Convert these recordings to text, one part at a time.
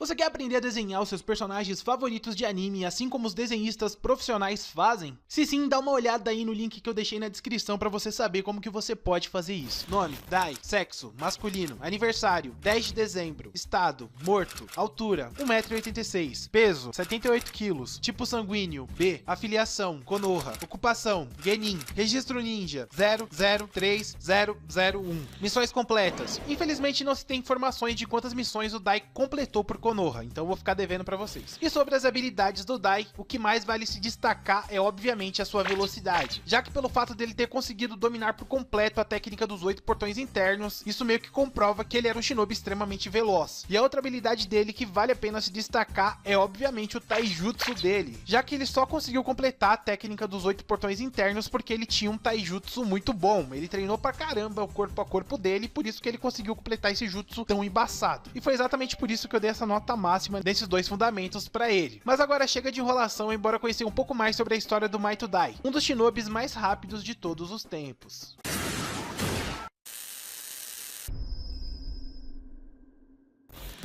Você quer aprender a desenhar os seus personagens favoritos de anime, assim como os desenhistas profissionais fazem? Se sim, dá uma olhada aí no link que eu deixei na descrição pra você saber como que você pode fazer isso. Nome, Dai, sexo, masculino, aniversário, 10 de dezembro, estado, morto, altura, 1,86 m, peso, 78 kg, tipo sanguíneo, B, afiliação, Konoha, ocupação, Genin, registro ninja, 003001. Missões completas. Infelizmente não se tem informações de quantas missões o Dai completou por Konoha, então eu vou ficar devendo pra vocês. E sobre as habilidades do Dai, o que mais vale se destacar é obviamente a sua velocidade, já que pelo fato dele ter conseguido dominar por completo a técnica dos 8 portões internos, isso meio que comprova que ele era um shinobi extremamente veloz. E a outra habilidade dele que vale a pena se destacar é obviamente o taijutsu dele, já que ele só conseguiu completar a técnica dos 8 portões internos porque ele tinha um taijutsu muito bom, ele treinou pra caramba o corpo a corpo dele, por isso que ele conseguiu completar esse jutsu tão embaçado. E foi exatamente por isso que eu dei essa nota máxima desses dois fundamentos pra ele. Mas agora chega de enrolação e bora conhecer um pouco mais sobre a história do Might Dai, um dos shinobis mais rápidos de todos os tempos.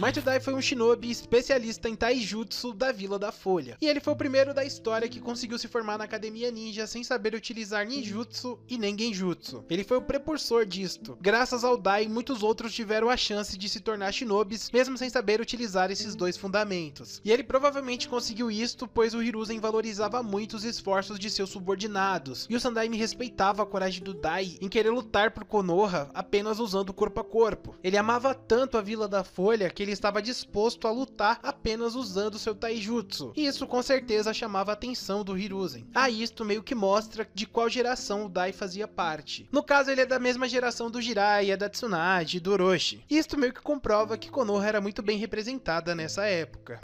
Might Dai foi um shinobi especialista em taijutsu da Vila da Folha, e ele foi o primeiro da história que conseguiu se formar na Academia Ninja sem saber utilizar ninjutsu e nem genjutsu. Ele foi o precursor disto. Graças ao Dai, muitos outros tiveram a chance de se tornar shinobis, mesmo sem saber utilizar esses dois fundamentos. E ele provavelmente conseguiu isto, pois o Hiruzen valorizava muito os esforços de seus subordinados, e o Sandai respeitava a coragem do Dai em querer lutar por Konoha apenas usando corpo a corpo. Ele amava tanto a Vila da Folha que ele estava disposto a lutar apenas usando seu taijutsu, e isso com certeza chamava a atenção do Hiruzen. Isto meio que mostra de qual geração o Dai fazia parte. No caso, ele é da mesma geração do Jiraiya, da Tsunade e do Orochi. Isto meio que comprova que Konoha era muito bem representada nessa época.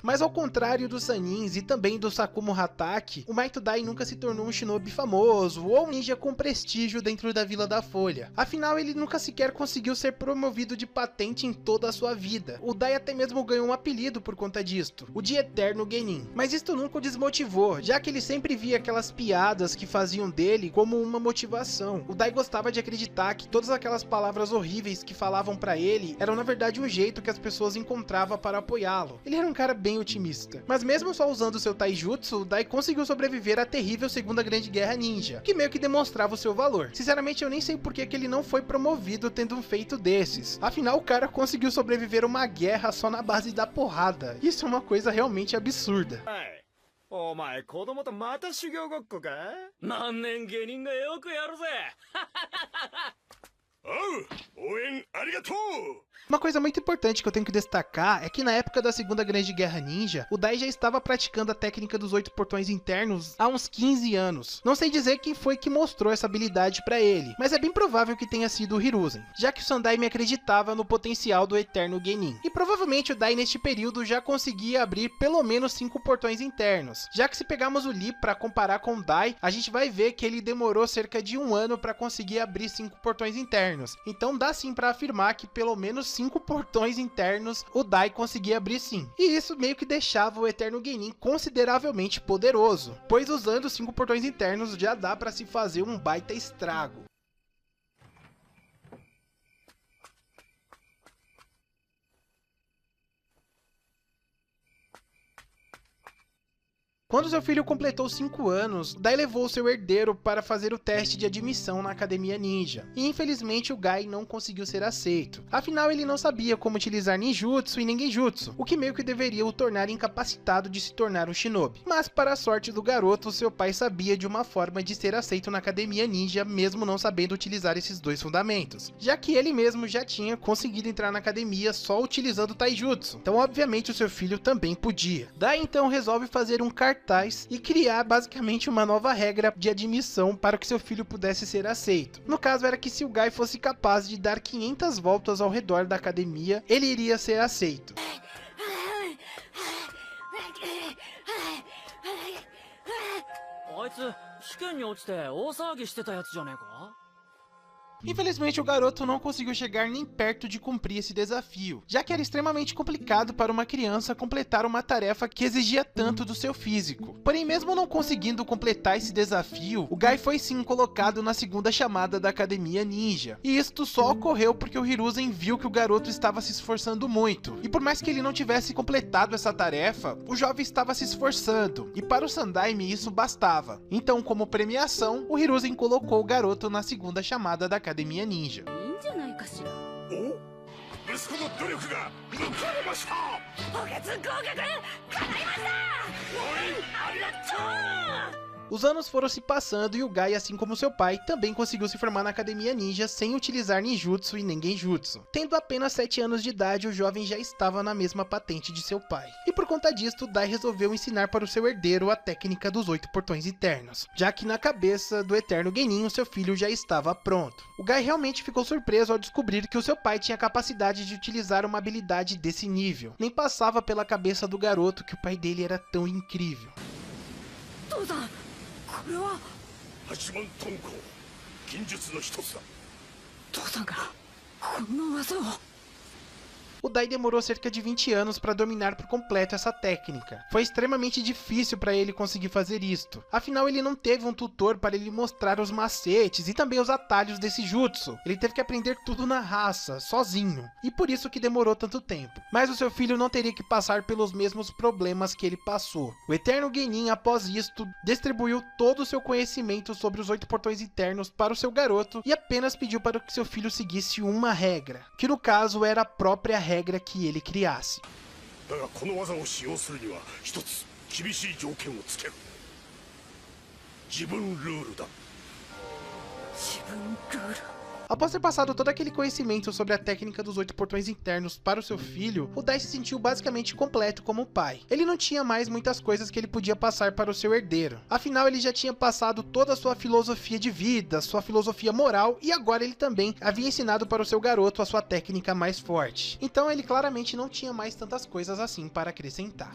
Mas ao contrário dos Sanins e também do Sakumo Hatake, o Might Dai nunca se tornou um shinobi famoso ou um ninja com prestígio dentro da Vila da Folha. Afinal, ele nunca sequer conseguiu ser promovido de patente em toda a sua vida. O Dai até mesmo ganhou um apelido por conta disto, o de Eterno Genin. Mas isto nunca o desmotivou, já que ele sempre via aquelas piadas que faziam dele como uma motivação. O Dai gostava de acreditar que todas aquelas palavras horríveis que falavam pra ele eram na verdade um jeito que as pessoas encontravam para apoiá-lo. Ele era um cara bem otimista. Mas mesmo só usando seu taijutsu, o Dai conseguiu sobreviver à terrível Segunda Grande Guerra Ninja, que meio que demonstrava o seu valor. Sinceramente, eu nem sei por que ele não foi promovido tendo um feito desses. Afinal, o cara conseguiu sobreviver a uma guerra só na base da porrada. Isso é uma coisa realmente absurda. Uma coisa muito importante que eu tenho que destacar é que na época da Segunda Grande Guerra Ninja, o Dai já estava praticando a técnica dos 8 portões internos há uns 15 anos. Não sei dizer quem foi que mostrou essa habilidade pra ele, mas é bem provável que tenha sido o Hiruzen, já que o Sandai me acreditava no potencial do Eterno Genin. E provavelmente o Dai neste período já conseguia abrir pelo menos 5 portões internos, já que se pegarmos o Lee para comparar com o Dai, a gente vai ver que ele demorou cerca de 1 ano para conseguir abrir 5 portões internos. Então dá sim para afirmar que pelo menos 5 portões internos o Dai conseguia abrir sim. E isso meio que deixava o Eterno Genin consideravelmente poderoso, pois usando 5 portões internos já dá para se fazer um baita estrago. Quando seu filho completou 5 anos, Dai levou seu herdeiro para fazer o teste de admissão na Academia Ninja, e infelizmente o Gai não conseguiu ser aceito. Afinal, ele não sabia como utilizar ninjutsu e nem genjutsu, o que meio que deveria o tornar incapacitado de se tornar um shinobi. Mas para a sorte do garoto, seu pai sabia de uma forma de ser aceito na Academia Ninja, mesmo não sabendo utilizar esses dois fundamentos, já que ele mesmo já tinha conseguido entrar na academia só utilizando taijutsu, então obviamente o seu filho também podia. Dai então resolve fazer um cartaz e criar basicamente uma nova regra de admissão para que seu filho pudesse ser aceito. No caso era que se o Gai fosse capaz de dar 500 voltas ao redor da academia, ele iria ser aceito. Infelizmente, o garoto não conseguiu chegar nem perto de cumprir esse desafio, já que era extremamente complicado para uma criança completar uma tarefa que exigia tanto do seu físico. Porém, mesmo não conseguindo completar esse desafio, o Guy foi sim colocado na segunda chamada da Academia Ninja. E isto só ocorreu porque o Hiruzen viu que o garoto estava se esforçando muito. E por mais que ele não tivesse completado essa tarefa, o jovem estava se esforçando, e para o Sandaime isso bastava. Então, como premiação, o Hiruzen colocou o garoto na segunda chamada da Academia Ninja. Os anos foram se passando e o Guy, assim como seu pai, também conseguiu se formar na Academia Ninja sem utilizar ninjutsu e nem genjutsu. Tendo apenas 7 anos de idade, o jovem já estava na mesma patente de seu pai. E por conta disto, Dai resolveu ensinar para o seu herdeiro a técnica dos 8 portões internos, já que na cabeça do eterno Genin, seu filho já estava pronto. O Guy realmente ficou surpreso ao descobrir que o seu pai tinha capacidade de utilizar uma habilidade desse nível. Nem passava pela cabeça do garoto que o pai dele era tão incrível. O Dai demorou cerca de 20 anos para dominar por completo essa técnica. Foi extremamente difícil para ele conseguir fazer isto. Afinal, ele não teve um tutor para ele mostrar os macetes e também os atalhos desse jutsu. Ele teve que aprender tudo na raça, sozinho. E por isso que demorou tanto tempo. Mas o seu filho não teria que passar pelos mesmos problemas que ele passou. O Eterno Genin, após isto, distribuiu todo o seu conhecimento sobre os 8 portões internos para o seu garoto e apenas pediu para que seu filho seguisse uma regra, que no caso era a própria regra que ele criasse. Após ter passado todo aquele conhecimento sobre a técnica dos 8 portões internos para o seu filho, o Dai se sentiu basicamente completo como pai. Ele não tinha mais muitas coisas que ele podia passar para o seu herdeiro. Afinal, ele já tinha passado toda a sua filosofia de vida, sua filosofia moral, e agora ele também havia ensinado para o seu garoto a sua técnica mais forte. Então ele claramente não tinha mais tantas coisas assim para acrescentar.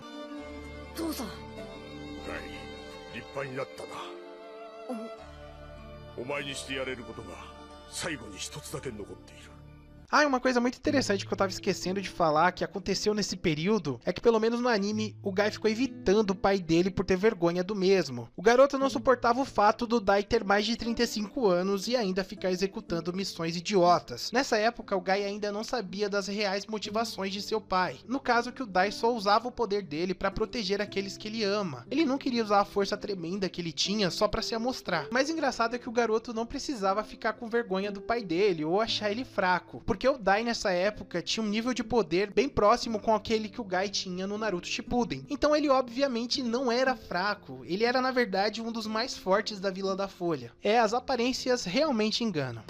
Ah, e uma coisa muito interessante que eu tava esquecendo de falar, que aconteceu nesse período, é que pelo menos no anime, o Guy ficou evitando o pai dele por ter vergonha do mesmo. O garoto não suportava o fato do Dai ter mais de 35 anos e ainda ficar executando missões idiotas. Nessa época, o Guy ainda não sabia das reais motivações de seu pai. No caso que o Dai só usava o poder dele para proteger aqueles que ele ama. Ele não queria usar a força tremenda que ele tinha só para se amostrar. Mas engraçado é que o garoto não precisava ficar com vergonha do pai dele ou achar ele fraco, porque o Dai nessa época tinha um nível de poder bem próximo com aquele que o Guy tinha no Naruto Shippuden. Então ele obviamente não era fraco, ele era na verdade um dos mais fortes da Vila da Folha. As aparências realmente enganam.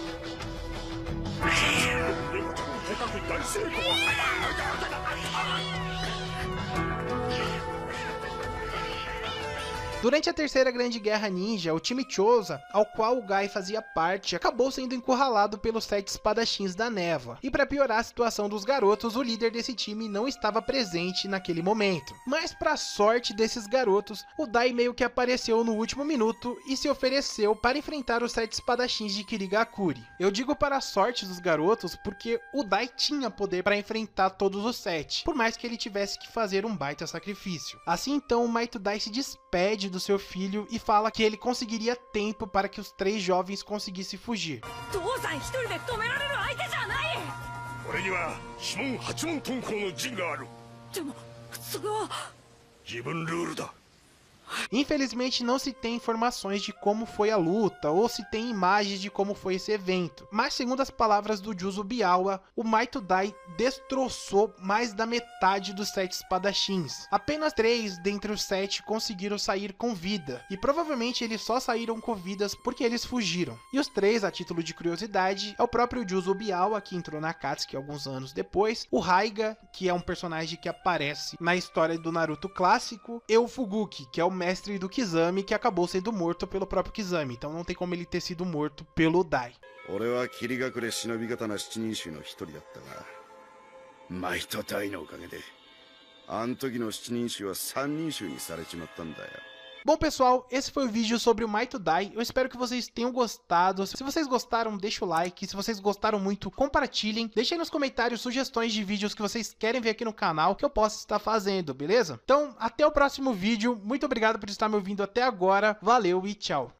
Durante a terceira grande guerra ninja, o time Choza, ao qual o Guy fazia parte, acabou sendo encurralado pelos 7 espadachins da névoa. E para piorar a situação dos garotos, o líder desse time não estava presente naquele momento. Mas para sorte desses garotos, o Dai meio que apareceu no último minuto e se ofereceu para enfrentar os 7 espadachins de Kirigakuri. Eu digo para a sorte dos garotos porque o Dai tinha poder para enfrentar todos os 7, por mais que ele tivesse que fazer um baita sacrifício. Assim então, o Might Dai se despede do seu filho e fala que ele conseguiria tempo para que os 3 jovens conseguissem fugir. Infelizmente não se tem informações de como foi a luta ou se tem imagens de como foi esse evento, mas segundo as palavras do Juzo Biawa, o Might Dai destroçou mais da metade dos 7 espadachins. Apenas 3 dentre os 7 conseguiram sair com vida, e provavelmente eles só saíram com vidas porque eles fugiram. E os 3, a título de curiosidade, é o próprio Juzo Biawa, que entrou na Akatsuki alguns anos depois, o Raiga, que é um personagem que aparece na história do Naruto clássico, e o Fuguki, que é o mestre do Kizami, que acabou sendo morto pelo próprio Kizami, então não tem como ele ter sido morto pelo Dai. Bom, pessoal, esse foi o vídeo sobre o Might to Die. Eu espero que vocês tenham gostado. Se vocês gostaram, deixa o like. Se vocês gostaram muito, compartilhem. Deixem aí nos comentários sugestões de vídeos que vocês querem ver aqui no canal que eu possa estar fazendo, beleza? Então, até o próximo vídeo. Muito obrigado por estar me ouvindo até agora. Valeu e tchau.